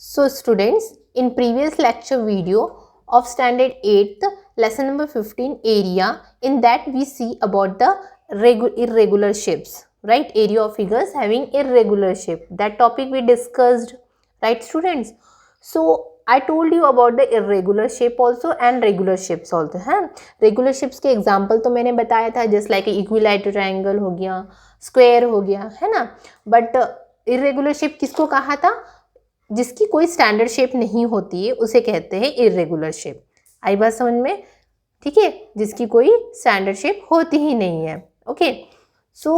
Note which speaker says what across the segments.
Speaker 1: So students, in previous lecture video of standard 8th, lesson number 15 area, in that we see about the irregular shapes, right? Area of figures having irregular shape. That topic we discussed, right students? So I told you about the irregular shape also and regular shapes also है. Regular shapes के example तो मैंने बताया था, just like equilateral triangle हो गया, square हो गया, है ना. But irregular shape किसको कहा था? जिसकी कोई स्टैंडर्ड शेप नहीं होती है उसे कहते हैं इरेगुलर शेप. आई बात समझ में? ठीक है, जिसकी कोई स्टैंडर्ड शेप होती ही नहीं है. ओके, सो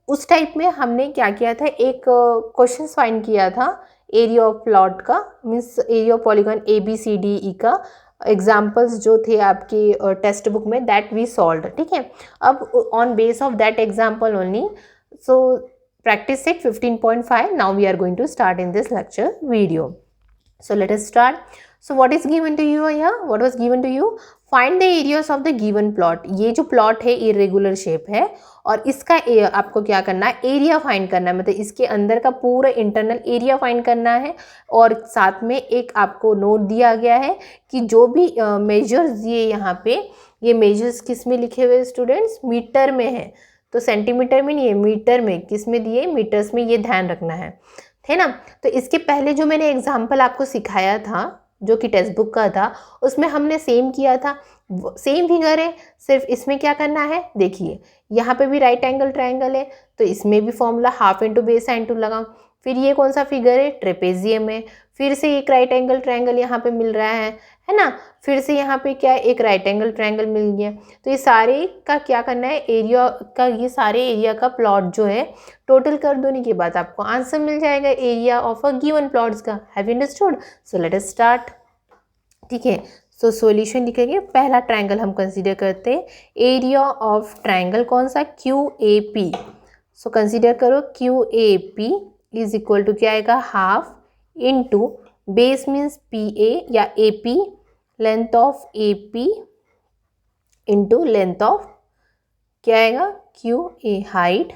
Speaker 1: उस टाइप में हमने क्या किया था, एक क्वेश्चन फाइंड किया था एरिया ऑफ प्लॉट का, means area of polygon ABCDE का. एग्जाम्पल्स जो थे आपके टेक्स्ट बुक में, दैट वी सॉल्व. ठीक है, अब on base of that example only, so practice set 15.5. Now we are going to start in this lecture video. So let us start. So what is given to you here? What was given to you? Find the areas of the given plot. ये जो plot है irregular shape है और इसका आपको क्या करना है, एरिया फाइंड करना है. मतलब इसके अंदर का पूरा इंटरनल एरिया फाइंड करना है. और साथ में एक आपको नोट दिया गया है कि जो भी मेजर्स दिए यहाँ पे, ये मेजर्स किस में लिखे हुए स्टूडेंट्स? मीटर में है. तो सेंटीमीटर में नहीं है, मीटर में. किस में दिए? मीटर्स में. ये ध्यान रखना है ना. तो इसके पहले जो मैंने एग्जाम्पल आपको सिखाया था, जो कि टेक्स्ट बुक का था, उसमें हमने सेम किया था. सेम फिगर है, सिर्फ इसमें क्या करना है, देखिए यहाँ पे भी राइट एंगल ट्रायंगल है, तो इसमें भी formula half into base sign to लगाओ. फिर ये कौन सा फिगर है? ट्रेपेजियम है. फिर से एक राइट एंगल ट्रायंगल यहाँ पे मिल रहा है ना. फिर से यहाँ पे क्या है, एक राइट एंगल ट्रायंगल मिल गया. तो ये सारे का क्या करना है, एरिया का, ये सारे एरिया का प्लॉट जो है टोटल कर देने के बाद आपको आंसर मिल जाएगा area of a given plots का. Have you understood? So let us start. ठीक है, सो सॉल्यूशन लिखेंगे. पहला ट्रायंगल हम कंसीडर करते हैं. एरिया ऑफ ट्रायंगल कौन सा? QAP. सो कंसीडर करो, QAP इज इक्वल टू क्या आएगा, half into base means PA या AP, length of AP into length of क्या आएगा, QA, height.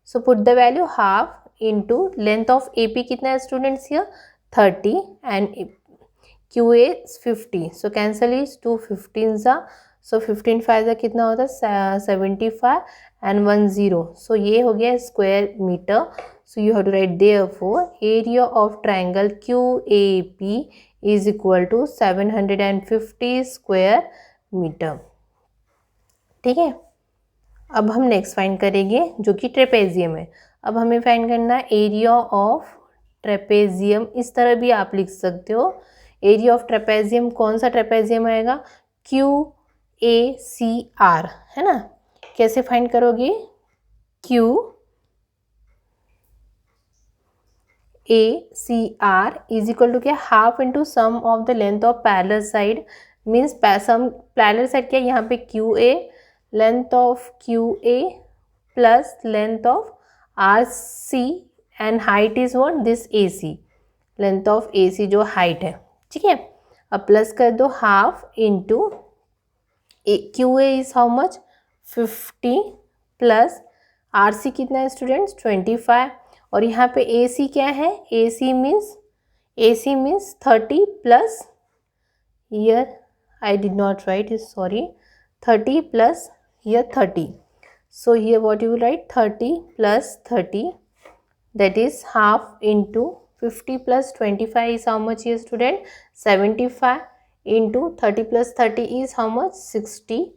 Speaker 1: So put the value half into length of AP कितना है students here? 30 and QA 50. So cancel is 2 15 सा. सो 15 5 सा कितना होता है? 75 एंड 1 0. सो ये हो गया square metre. So you have to write therefore area of triangle QAP is equal to 750 square meter. ठीक है, अब हम नेक्स्ट फाइंड करेंगे जो कि ट्रेपेजियम है. अब हमें फाइंड करना है एरिया ऑफ ट्रेपेजियम. इस तरह भी आप लिख सकते हो. एरिया ऑफ ट्रेपेजियम, कौन सा ट्रेपेजियम आएगा? QACR, है ना. कैसे फाइंड करोगे? QACR is equal to क्या? Half into sum of the length of parallel side. Means sum parallel side क्या? यहाँ पे QA, length of QA plus length of RC and height is what? This AC, length of AC जो height है. ठीक है, अब plus कर दो half into QA is how much? 50 plus RC कितना है स्टूडेंट्स? 25. और यहाँ पे AC क्या है? AC means 30 plus, here I did not write is sorry, 30 plus here 30. So here what you will write? 30 plus 30, that is half into 50 plus 25 is how much here student? 75 into 30 plus 30 is how much? 60.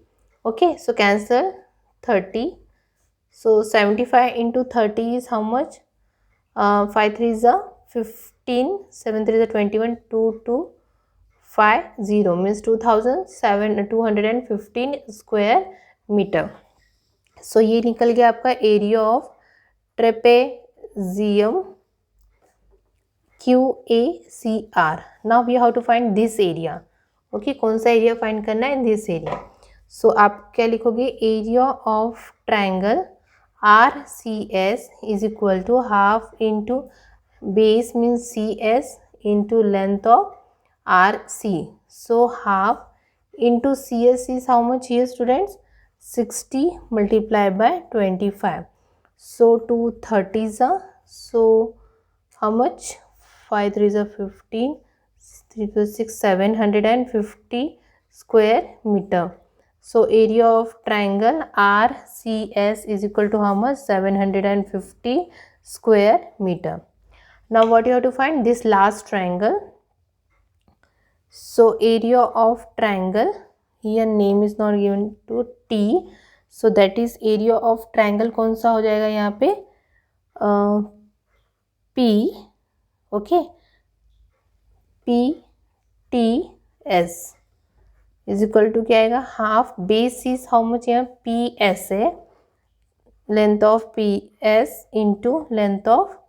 Speaker 1: Okay, so cancel 30. So 75 into 30 is how much? 5 3 is a 15, 7 3 is a 21, 2 2 5 0 means 215 square metre. So ये निकल गया आपका area of trapezium QACR. Now we have to find this area. Okay, कौन सा area find करना है? This area. सो आप क्या लिखोगे? Area of triangle RCS is equal to half into base means CS into length of RC. So half into CS is how much here students? 60 multiplied by 25. So 2 30s are, so how much? 5 3 is 15, 3 to 6, 750 square meter. So area of triangle RCS is equal to how much? 750 square meter. Now what you have to find? This last triangle. So area of triangle, here name is not given to T, so that is area of triangle कौन सा हो जाएगा यहाँ पे? P, okay, PTS is equal to क्या आएगा? Half base is how much? यहाँ PS है, length of PS into length of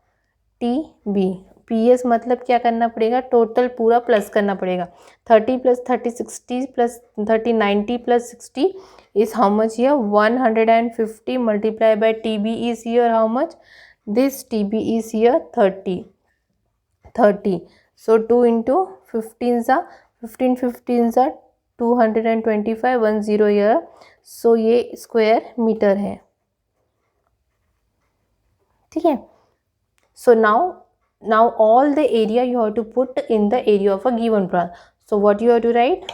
Speaker 1: TB. PS मतलब क्या करना पड़ेगा? टोटल पूरा प्लस करना पड़ेगा. 30 plus 30 60 plus 30 90 plus 60 is how much here? 150 multiplied by TB is here how much? This TB is here 30. So 2 into 15 is 15 is 225, 10 here. So ये square metre है. ठीक है. So now all the area you have to put in the area of a given plot. So what you have to write?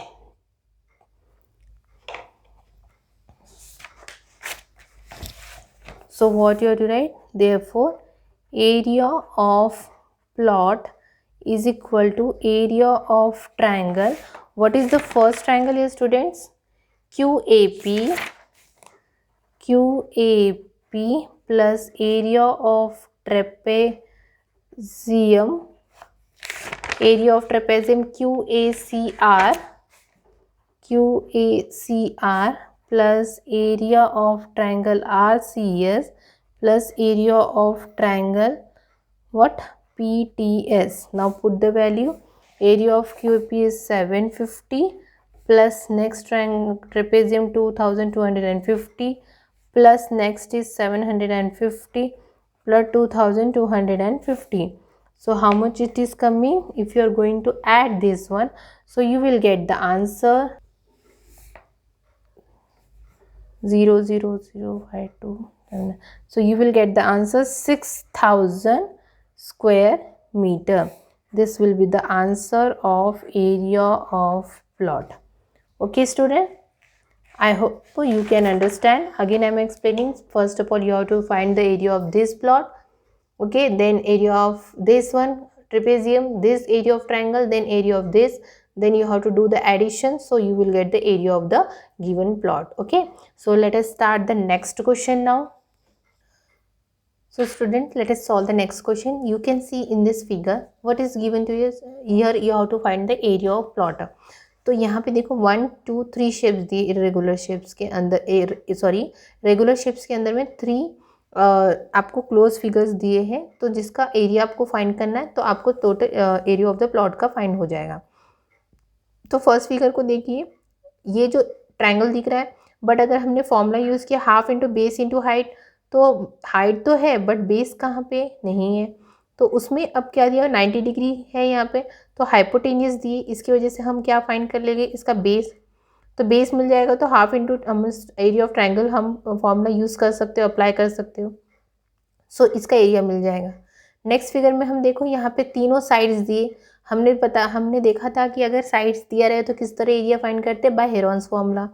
Speaker 1: So what you have to write? Therefore area of plot is equal to area of triangle. What is the first triangle here, students? QAP plus area of trapezium, QACR plus area of triangle RCS plus area of triangle what? PTS. Now put the value. Area of QAP is 750 plus next triangle trapezium 2250 plus next is 750 plus 2250. So how much it is coming? If you are going to add this one, so you will get the answer 0.00052. So you will get the answer 6000 square meter. This will be the answer of area of plot. Okay student, I hope you can understand. Again I am explaining. First of all you have to find the area of this plot, okay, then area of this one trapezium, this area of triangle, then area of this, then you have to do the addition, so you will get the area of the given plot. Okay, so let us start the next question now. So students, let us solve the next question. You can see in this figure what is given to you. Here you have to find the area of plot. तो यहाँ पे देखो 1 2 3 shapes दिए irregular shapes के अंदर, regular shapes के अंदर में 3 आपको क्लोज फिगर्स दिए हैं. तो जिसका एरिया आपको फाइंड करना है, तो आपको total area of the plot का फाइंड हो जाएगा. तो फर्स्ट फिगर को देखिए, ये जो ट्रायंगल दिख रहा है, बट अगर हमने फॉर्मूला यूज़ किया half into base into height, तो हाइट तो है बट बेस कहाँ पे नहीं है. तो उसमें अब क्या दिया, 90 डिग्री है यहाँ पे, तो हाइपोटेनियस दिए, इसकी वजह से हम क्या फाइंड कर लेंगे, इसका बेस. तो बेस मिल जाएगा, तो half into area of triangle हम फॉर्मूला यूज़ कर सकते हो, अप्लाई कर सकते हो. सो इसका एरिया मिल जाएगा. नेक्स्ट फिगर में हम देखो, यहाँ पे तीनों साइड्स दिए. हमने देखा था कि अगर साइड्स दिया रहे तो किस तरह एरिया फाइंड करते हैं, बाय हेरॉन्स फॉर्मूला.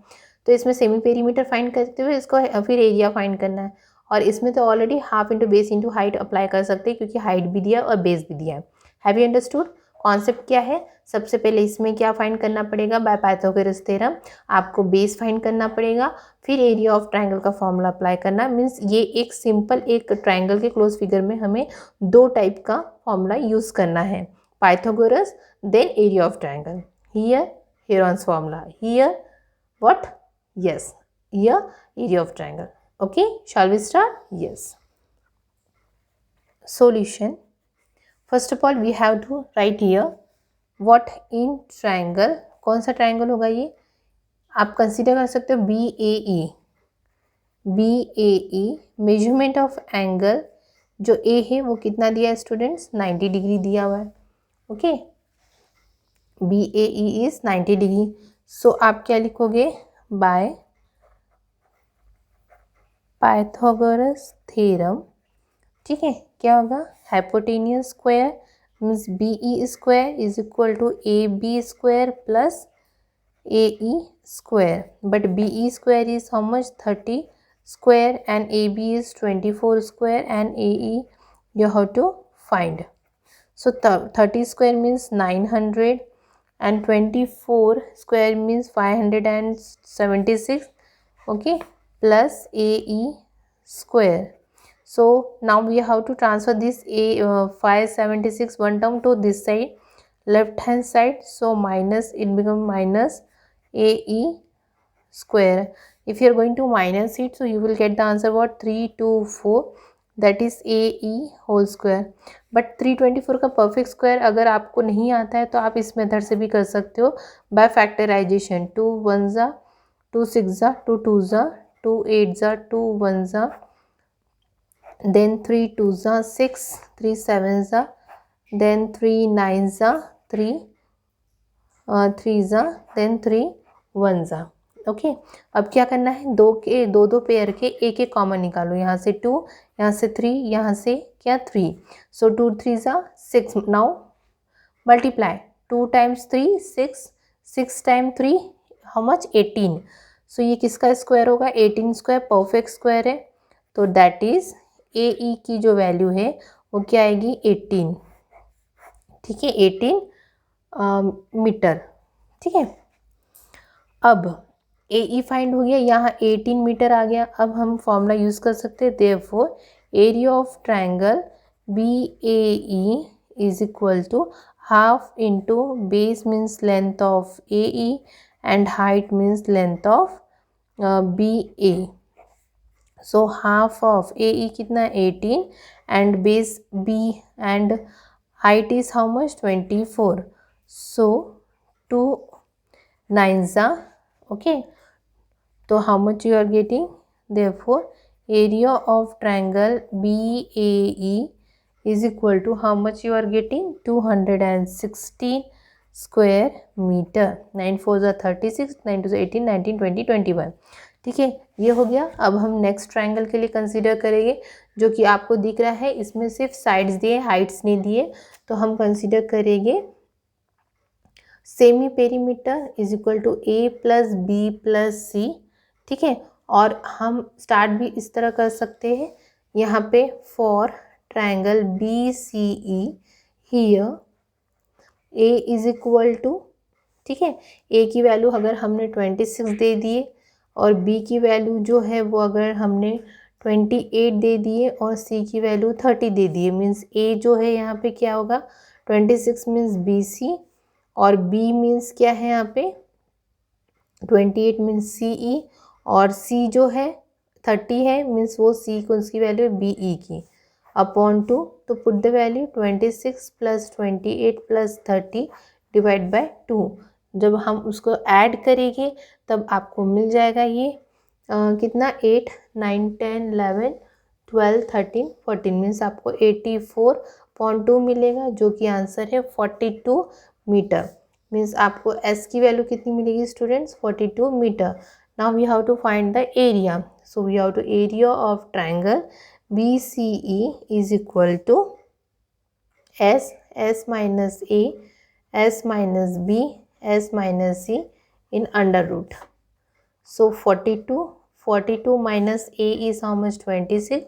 Speaker 1: तो इसमें सेमी पेरीमीटर फाइंड करते हुए इसको फिर एरिया फाइंड करना है. और इसमें तो already half into base into height apply कर सकते हैं, क्योंकि हाइट भी दिया और बेस भी दिया है. हैव यू अंडरस्टूड कॉन्सेप्ट क्या है? सबसे पहले इसमें क्या फाइंड करना पड़ेगा, बाय पाइथागोरस थ्योरम आपको बेस फाइंड करना पड़ेगा, फिर एरिया ऑफ ट्रायंगल का फॉर्मूला अप्लाई करना. मीन्स ये एक सिंपल एक ट्रायंगल के क्लोज फिगर में हमें 2 टाइप का फॉर्मूला यूज़ करना है, Pythagoras then area of triangle. Here Heron's formula, here what, yes, here area of triangle. Okay, shall we start? Yes. Solution. First of all we have to write here what in triangle. कौन सा triangle होगा ये, आप consider कर सकते हो BAE. Measurement of angle जो A है वो कितना दिया है स्टूडेंट्स, 90 डिग्री दिया हुआ है. Okay, BAE is 90 degree. So आप क्या लिखोगे, बाय पाइथागोरस थ्योरम. ठीक है, क्या होगा, hypotenuse square means BE square is equal to AB square plus AE square, but BE square is how much? 30 square, and AB is 24 square, and AE you have to find. So 30 square means 900 and 24 square means 576, okay, plus AE square. So now we have to transfer this 576 one term to this side, left hand side. So minus, it becomes minus AE square. If you are going to minus it, so you will get the answer what? 324, that is AE whole square. But 324 का perfect square अगर आपको नहीं आता है तो आप इस method से भी कर सकते हो बाय फैक्टराइजेशन. 2 1 ज़ा 2 6 ज़ा 2 2 ज़ा 2 8 ज़ा 2 1 ज़ा, then 3 2 ज़ा 6, 3 7 ज़ा, then 3 9 ज़ा 3 3 ज़ा, then 3 1 ज़ा. ओके, अब क्या करना है? दो पेयर के एक एक कॉमन निकालो. यहाँ से 2, यहाँ से 3, यहाँ से क्या 3. सो 2 3 ज़ा 6. Now multiply 2 times 3 6, 6 time 3 how much? 18. सो ये किसका स्क्वायर होगा? 18 स्क्वायर परफेक्ट स्क्वायर है. तो दैट इज AE की जो वैल्यू है वो क्या आएगी? 18. ठीक है, 18 मीटर. ठीक है, अब AE फाइंड हो गया, यहाँ 18 मीटर आ गया. अब हम फॉर्मूला यूज़ कर सकते हैं. Therefore area of triangle BAE is equal to half into base means length of AE and height means length of BA. So half of AE कितना? 18 and base B and height is how much? 24. So 2 9s are okay. So how much you are getting? Therefore area of triangle BAE is equal to how much you are getting? 216 square meter. 9 4s are 36, 9 2s are 18, 19 20 21. ठीक है, ये हो गया. अब हम next triangle के लिए consider करेंगे जो कि आपको दिख रहा है. इसमें सिर्फ साइड्स दिए, हाइट्स नहीं दिए. तो हम कंसीडर करेंगे semi perimeter is equal to A plus B plus C. ठीक है, और हम स्टार्ट भी इस तरह कर सकते हैं. यहाँ पे for triangle BCE here A is equal to, ठीक है, A की वैल्यू अगर हमने 26 दे दिए और B की वैल्यू जो है वो अगर हमने 28 दे दिए और C की वैल्यू 30 दे दिए, मीन्स A जो है यहाँ पे क्या होगा? 26 मीन्स BC और B मीन्स क्या है यहाँ पे? 28 मीन्स CE और C जो है 30 है, मीन्स वो C को उसकी वैल्यू है BE की अपॉन 2. तो put the value 26 plus 28 plus 30 divide by 2. जब हम उसको ऐड करेंगे तब आपको मिल जाएगा ये कितना? 8 9 10 11 12 13 14 मीन्स आपको 84.2 मिलेगा, जो कि आंसर है 42 मीटर. मीन्स आपको S की वैल्यू कितनी मिलेगी students? 42 metre. Now we have to find the area. So we have to area of triangle BCE is equal to S minus A, S minus B, S minus C in under root. So 42 minus A is how much? 26.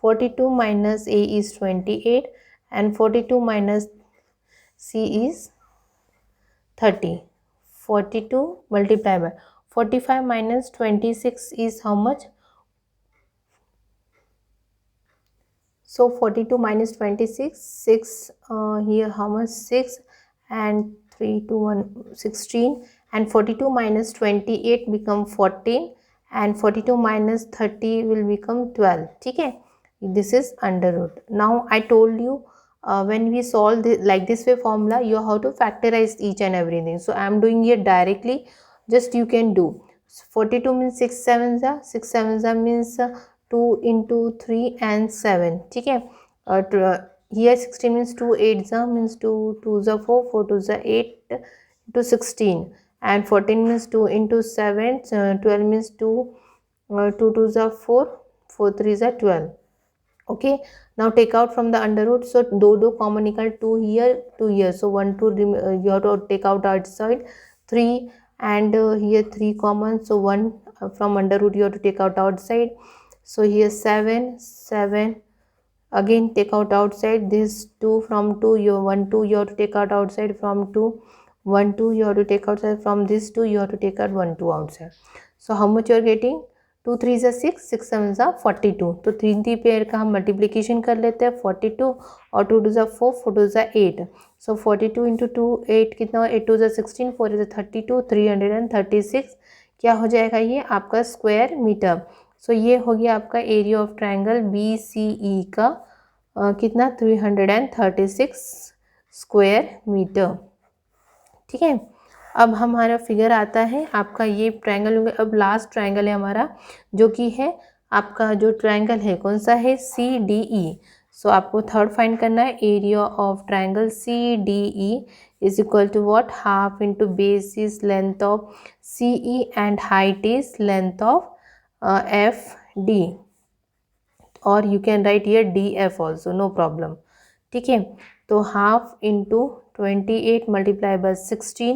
Speaker 1: 42 minus A is 28 and 42 minus C is 30. 42 multiplied by 45 minus 26 is how much? So 42 minus 26, 6 here how much? 6 and 3 to 1 16, and 42 minus 28 become 14 and 42 minus 30 will become 12. ठीक है, this is under root. Now I told you when we solve this, like this way formula, you have to factorize each and everything. So I am doing here directly, just you can do. 42 means 6 7s are 6 7s are means 2 into 3 and 7. ठीक है, here 16 means 2 8s are means 2 2s are 4 4 2s are 8 into 16, and 14 means 2 into 7 12 means 2 2 2s are 4 4 3s are 12. Okay, now take out from the under root. So do common निकाल 2 here 2 here. So 1 2 you have to take out outside 3 and here 3 common. So 1 from under root you have to take out outside. So here 7 7 again take out outside this 2 from 2 you 1 2 you have to take out outside from 2 1 2 you have to take outside from this 2 you have to take out 1 2 outside. So how much you are getting 2 3 is 6 6 7 is 42. तो 3 pair का हम multiplication कर लेते हैं 42 और 2 2 is 4 4 2 is 8. So 42 into 2 8 कितना 8 2 is 16 4 is 32 336 क्या हो जाएगा ये आपका स्क्वायर मीटर. सो ये हो गया आपका area of triangle B C E का कितना 336 स्क्वायर मीटर. ठीक है, अब हमारा फिगर आता है आपका ये ट्रायंगल. अब लास्ट ट्रायंगल है हमारा जो कि है आपका जो ट्रायंगल है कौन सा है सी डी ई. सो आपको थर्ड फाइंड करना है area of triangle C D E is equal to what half into base is length of CE and height is length of FD or you can write here DF also no problem. ठीक है, तो half into 28 multiply by 16.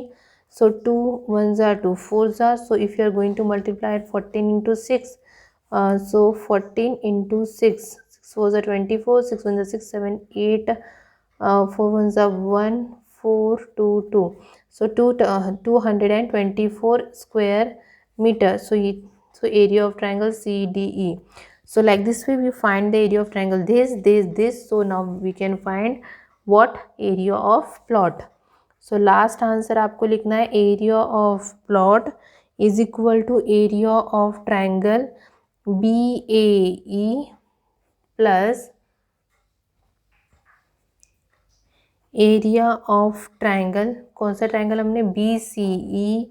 Speaker 1: So 2 1s are 2 4s are. So if you are going to multiply it 14 into 6, so 14 into 6 6 4s are 24 6 1s are 6 7 8 4 1s are 1 4 2 2. So 224 square meter. So area of triangle CDE. So like this way we find the area of triangle this. So now we can find what area of plot. So last answer आपको लिखना है area of plot is equal to area of triangle BAE plus area of triangle कौन सा triangle हमने BCE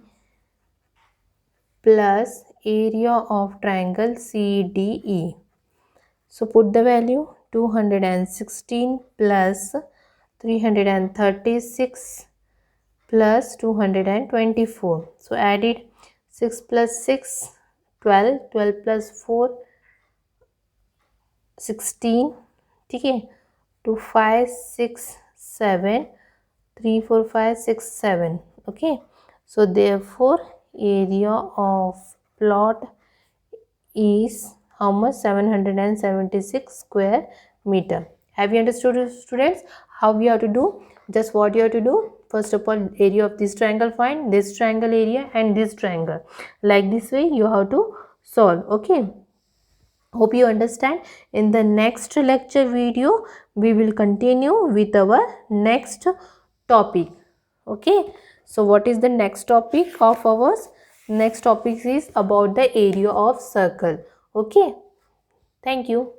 Speaker 1: plus area of triangle CDE. So put the value 216 plus 336 plus 224. So add it 6 plus 6 12 12 plus 4 16. ठीक है 2 5 6 7 3 4 5 6 7. Okay, so therefore area of plot is how much 776 square meter. Have you understood students how we have to do? Just what you have to do, first of all area of this triangle find, this triangle area and this triangle. Like this way you have to solve. Okay, hope you understand. In the next lecture video we will continue with our next topic. Okay, so what is the next topic of ours? Next topic is about the area of circle. Okay, thank you.